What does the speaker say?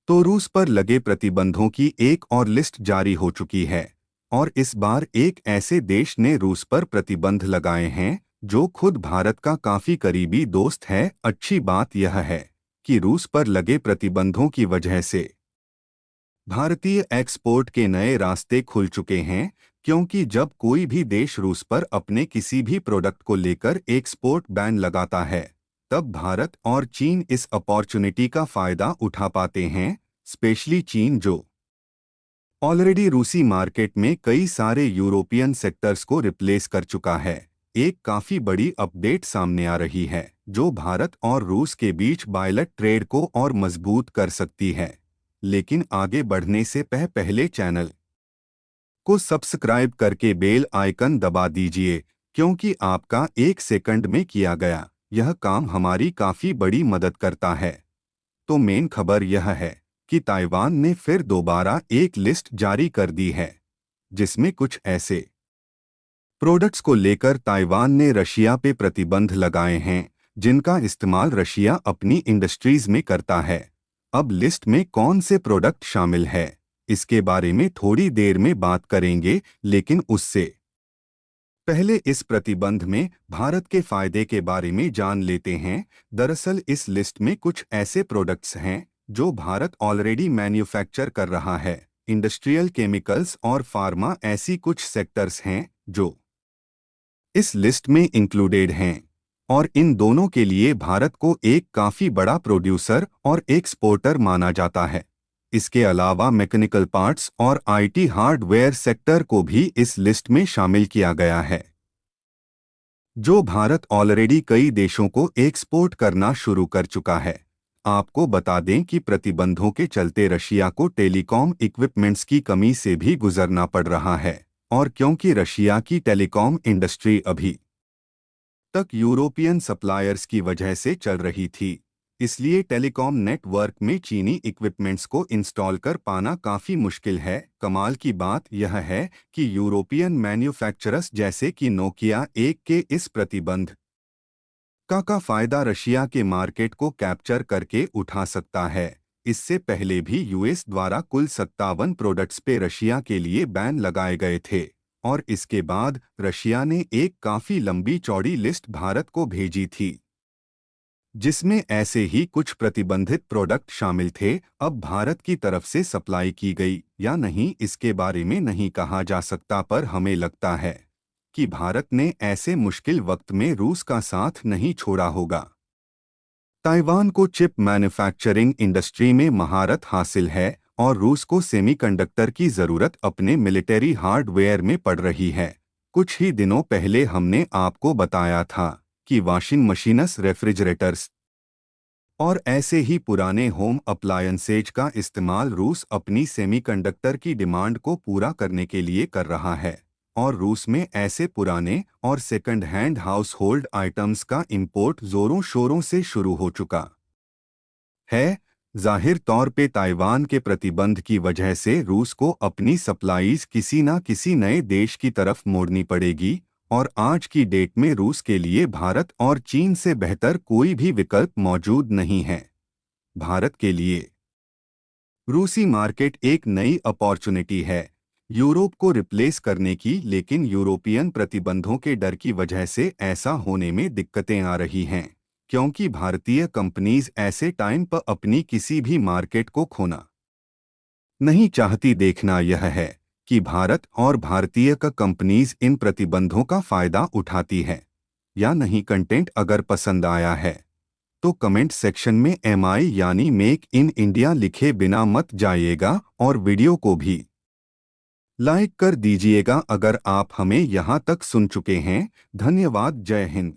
तो रूस पर लगे प्रतिबंधों की एक और लिस्ट जारी हो चुकी है और इस बार एक ऐसे देश ने रूस पर प्रतिबंध लगाए हैं जो खुद भारत का काफी करीबी दोस्त है। अच्छी बात यह है कि रूस पर लगे प्रतिबंधों की वजह से भारतीय एक्सपोर्ट के नए रास्ते खुल चुके हैं, क्योंकि जब कोई भी देश रूस पर अपने किसी भी प्रोडक्ट को लेकर एक्सपोर्ट बैन लगाता है, तब भारत और चीन इस अपॉर्चुनिटी का फायदा उठा पाते हैं। स्पेशली चीन जो ऑलरेडी रूसी मार्केट में कई सारे यूरोपियन सेक्टर्स को रिप्लेस कर चुका है। एक काफी बड़ी अपडेट सामने आ रही है जो भारत और रूस के बीच बायलट ट्रेड को और मजबूत कर सकती है। लेकिन आगे बढ़ने से पहले चैनल को सब्सक्राइब करके बेल आइकन दबा दीजिए, क्योंकि आपका 1 सेकंड में किया गया यह काम हमारी काफी बड़ी मदद करता है। तो मेन खबर यह है कि ताइवान ने फिर दोबारा एक लिस्ट जारी कर दी है जिसमें कुछ ऐसे प्रोडक्ट्स को लेकर ताइवान ने रशिया पे प्रतिबंध लगाए हैं जिनका इस्तेमाल रशिया अपनी इंडस्ट्रीज में करता है। अब लिस्ट में कौन से प्रोडक्ट शामिल है इसके बारे में थोड़ी देर में बात करेंगे, लेकिन उससे पहले इस प्रतिबंध में भारत के फायदे के बारे में जान लेते हैं। दरअसल इस लिस्ट में कुछ ऐसे प्रोडक्ट्स हैं जो भारत ऑलरेडी मैन्युफैक्चर कर रहा है। इंडस्ट्रियल केमिकल्स और फार्मा ऐसी कुछ सेक्टर्स हैं जो इस लिस्ट में इंक्लूडेड हैं और इन दोनों के लिए भारत को एक काफी बड़ा प्रोड्यूसर और एक्सपोर्टर माना जाता है। इसके अलावा मैकेनिकल पार्ट्स और आईटी हार्डवेयर सेक्टर को भी इस लिस्ट में शामिल किया गया है, जो भारत ऑलरेडी कई देशों को एक्सपोर्ट करना शुरू कर चुका है। आपको बता दें कि प्रतिबंधों के चलते रशिया को टेलीकॉम इक्विपमेंट्स की कमी से भी गुजरना पड़ रहा है, और क्योंकि रशिया की टेलीकॉम इंडस्ट्री अभी तक यूरोपियन सप्लायर्स की वजह से चल रही थी, इसलिए टेलीकॉम नेटवर्क में चीनी इक्विपमेंट्स को इंस्टॉल कर पाना काफी मुश्किल है। कमाल की बात यह है कि यूरोपियन मैन्युफैक्चरर्स जैसे कि नोकिया एक के इस प्रतिबंध का फायदा रशिया के मार्केट को कैप्चर करके उठा सकता है। इससे पहले भी यूएस द्वारा कुल 57 प्रोडक्ट्स पे रशिया के लिए बैन लगाए गए थे और इसके बाद रशिया ने एक काफी लंबी चौड़ी लिस्ट भारत को भेजी थी जिसमें ऐसे ही कुछ प्रतिबंधित प्रोडक्ट शामिल थे। अब भारत की तरफ से सप्लाई की गई या नहीं इसके बारे में नहीं कहा जा सकता, पर हमें लगता है कि भारत ने ऐसे मुश्किल वक्त में रूस का साथ नहीं छोड़ा होगा। ताइवान को चिप मैन्युफैक्चरिंग इंडस्ट्री में महारत हासिल है और रूस को सेमीकंडक्टर की जरूरत अपने मिलिट्री हार्डवेयर में पड़ रही है। कुछ ही दिनों पहले हमने आपको बताया था कि वॉशिंग मशीनस, रेफ्रिजरेटर्स और ऐसे ही पुराने होम अप्लायंसेज का इस्तेमाल रूस अपनी सेमीकंडक्टर की डिमांड को पूरा करने के लिए कर रहा है, और रूस में ऐसे पुराने और second hand house hold items का इंपोर्ट जोरों शोरों से शुरू हो चुका है। जाहिर तौर पे ताइवान के प्रतिबंध की वजह से रूस को अपनी सप्लाईज किसी न किसी नए देश की तरफ मोड़नी पड़ेगी, और आज की डेट में रूस के लिए भारत और चीन से बेहतर कोई भी विकल्प मौजूद नहीं है। भारत के लिए रूसी मार्केट एक नई अपॉर्चुनिटी है यूरोप को रिप्लेस करने की, लेकिन यूरोपियन प्रतिबंधों के डर की वजह से ऐसा होने में दिक्कतें आ रही हैं, क्योंकि भारतीय कंपनीज ऐसे टाइम पर अपनी किसी भी मार्केट को खोना नहीं चाहती। देखना यह है कि भारत और भारतीय का कंपनीज इन प्रतिबंधों का फायदा उठाती है या नहीं। कंटेंट अगर पसंद आया है तो कमेंट सेक्शन में एमआई यानी मेक इन इंडिया लिखे बिना मत जाइएगा, और वीडियो को भी लाइक कर दीजिएगा अगर आप हमें यहाँ तक सुन चुके हैं। धन्यवाद। जय हिंद।